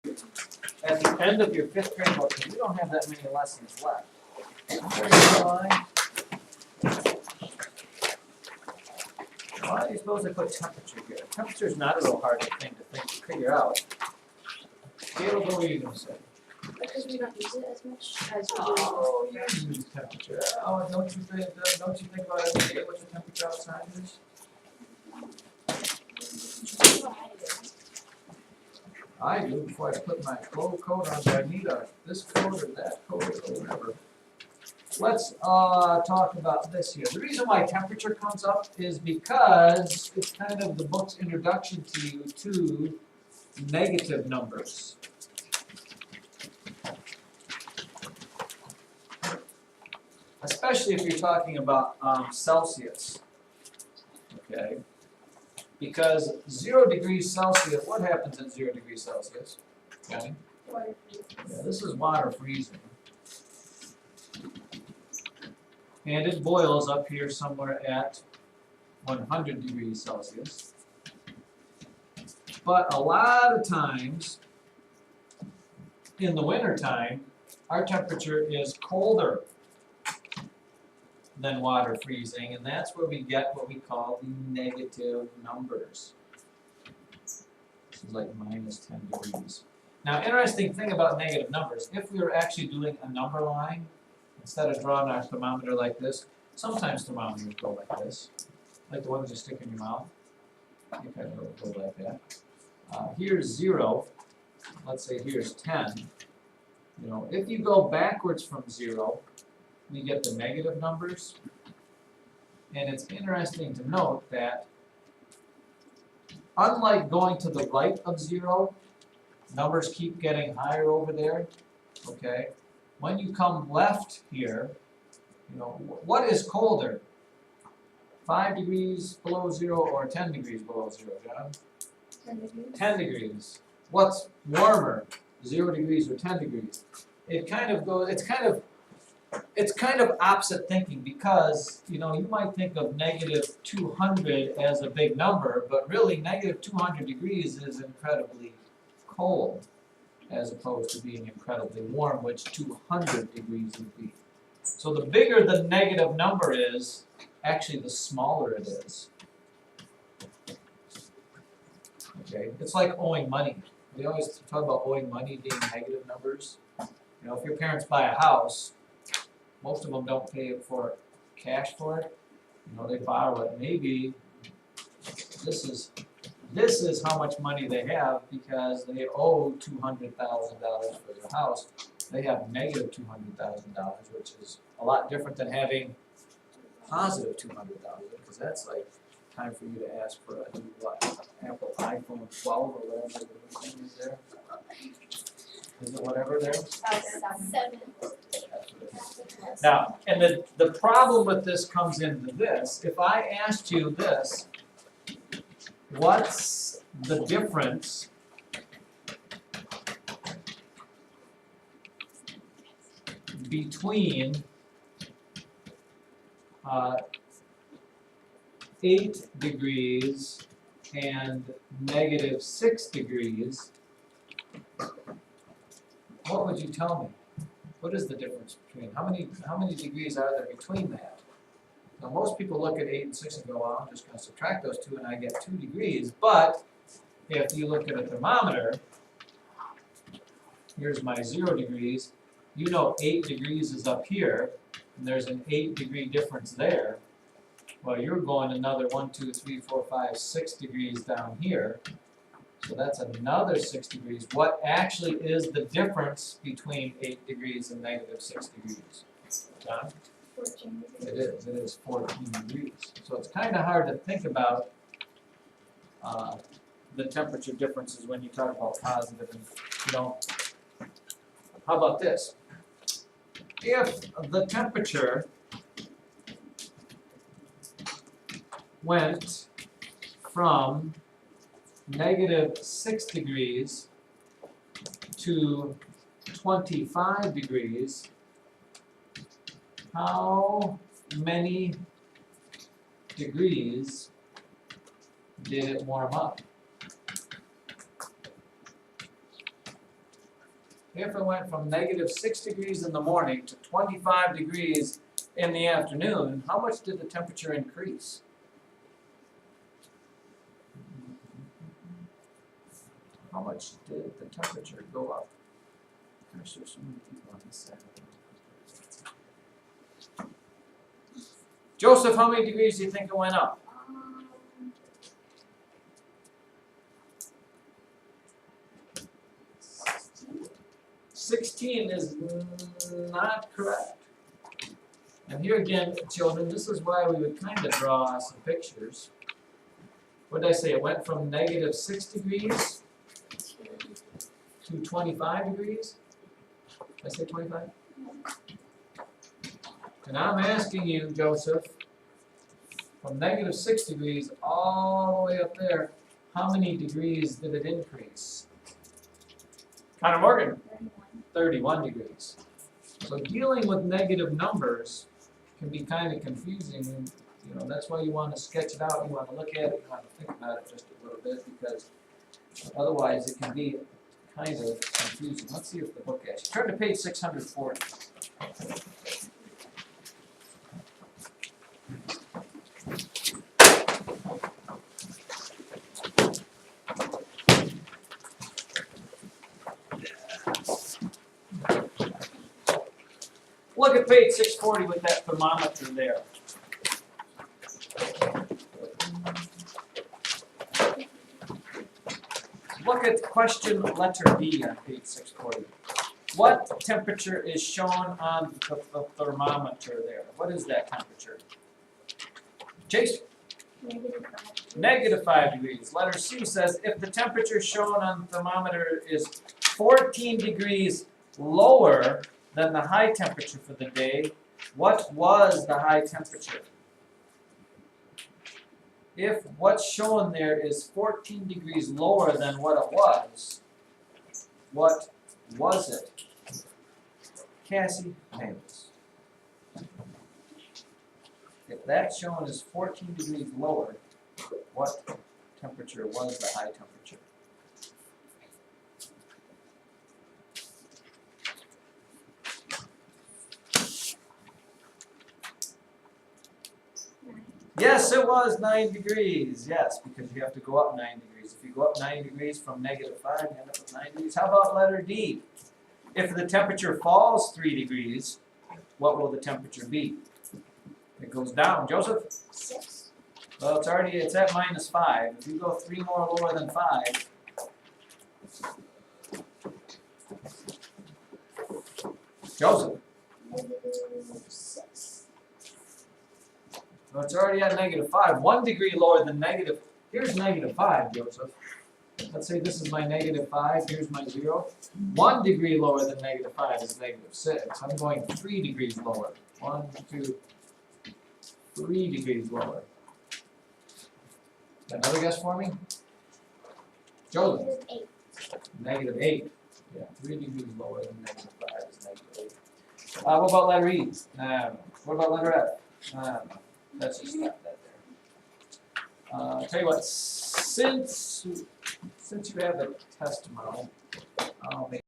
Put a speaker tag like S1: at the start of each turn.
S1: At the end of your 5th grade book, because we don't have that many lessons left. Why are you supposed to put temperature here? Temperature is not a real hard thing to figure out. Caleb, what were you going to say?
S2: Because we don't use it as much as we do.
S1: Oh, you use temperature. Oh, don't you think about every day what the temperature outside is? I do before I put my coat on. Do I need this coat or that coat or whatever? Let's talk about this here. The reason why temperature comes up is because it's kind of the book's introduction to you to negative numbers. Especially if you're talking about Celsius. Okay. Because 0 degrees Celsius, what happens at 0 degrees Celsius? Okay. Yeah, this is water freezing. And it boils up here somewhere at 100 degrees Celsius. But a lot of times, in the winter time, our temperature is colder than water freezing, and that's where we get what we call the negative numbers. This is like minus 10 degrees. Now, interesting thing about negative numbers, if we were actually doing a number line, instead of drawing our thermometer like this, sometimes thermometers go like this, like the ones you stick in your mouth. You kind of go like that. Here's 0. Let's say here's 10. You know, if you go backwards from 0, we get the negative numbers. And it's interesting to note that unlike going to the right of 0, numbers keep getting higher over there. Okay? When you come left here, you know, what is colder? 5 degrees below 0 or 10 degrees below 0, John?
S2: 10 degrees.
S1: 10 degrees. What's warmer? 0 degrees or 10 degrees? It kind of goes, it's kind of opposite thinking because, you know, you might think of negative 200 as a big number, but really negative 200 degrees is incredibly cold as opposed to being incredibly warm, which 200 degrees would be. So the bigger the negative number is, actually the smaller it is. Okay, it's like owing money. We always talk about owing money being negative numbers. You know, if your parents buy a house, most of them don't pay it for cash for it. You know, they borrow it. Maybe this is how much money they have because they owe $200,000 for their house. They have negative $200,000, which is a lot different than having positive $200,000, because that's like time for you to ask for a new Apple iPhone 12 or whatever the new thing is there. Is it whatever there?
S2: 7.
S1: Now, and the problem with this comes into this. If I asked you this, what's the difference between 8 degrees and negative 6 degrees, what would you tell me? What is the difference between, how many degrees are there between that? Now most people look at 8 and 6 and go, well, I'm just going to subtract those two and I get 2 degrees. But if you look at a thermometer, here's my 0 degrees, you know 8 degrees is up here, and there's an 8 degree difference there. Well, you're going another 1, 2, 3, 4, 5, 6 degrees down here. So that's another 6 degrees. What actually is the difference between 8 degrees and negative 6 degrees? John?
S2: 14 degrees.
S1: It is 14 degrees. So it's kind of hard to think about the temperature differences when you talk about positive and, you know. How about this? If the temperature went from negative 6 degrees to 25 degrees, how many degrees did it warm up? if it went from negative 6 degrees in the morning to 25 degrees in the afternoon, how much did the temperature increase? How much did the temperature go up? Gosh, there's so many people on this side. Joseph, how many degrees do you think it went up? 16 is not correct. And here again, children, this is why we would kind of draw some pictures. What did I say? It went from negative 6 degrees to 25 degrees? Did I say 25? And I'm asking you, Joseph, from negative 6 degrees all the way up there, how many degrees did it increase? Connor Morgan, 31 degrees. So dealing with negative numbers can be kind of confusing, and you know that's why you want to sketch it out, you want to look at it, you want to think about it just a little bit, because otherwise it can be kind of confusing. Let's see if the book actually. Turn to page 640. Look at page 640 with that thermometer there. Look at question letter B on page 640. What temperature is shown on the thermometer there? What is that temperature? Chase? Negative 5 degrees. Letter C says if the temperature shown on the thermometer is 14 degrees lower than the high temperature for the day, what was the high temperature? If what's shown there is 14 degrees lower than what it was, what was it? Cassie Davis. If that shown is 14 degrees lower, what temperature was the high temperature? Yes, it was 9 degrees. Yes, because you have to go up 9 degrees. If you go up 9 degrees from negative 5, you end up with 9 degrees. How about letter D? If the temperature falls 3 degrees, what will the temperature be? It goes down. Joseph?
S2: 6.
S1: Well, it's at minus 5. If you go 3 more lower than 5, Joseph?
S2: -6.
S1: Well, it's already at negative 5. 1 degree lower than negative. Here's negative 5, Joseph. Let's say this is my negative 5. Here's my 0. 1 degree lower than negative 5 is negative 6. I'm going 3 degrees lower. 1, 2, 3 degrees lower. Got another guess for me? Joseph?
S2: -8.
S1: Negative 8. Yeah, 3 degrees lower than negative 5 is negative 8. What about letter E? What about letter F? Let's just stop that there. Tell you what, since you have a test tomorrow, I'll make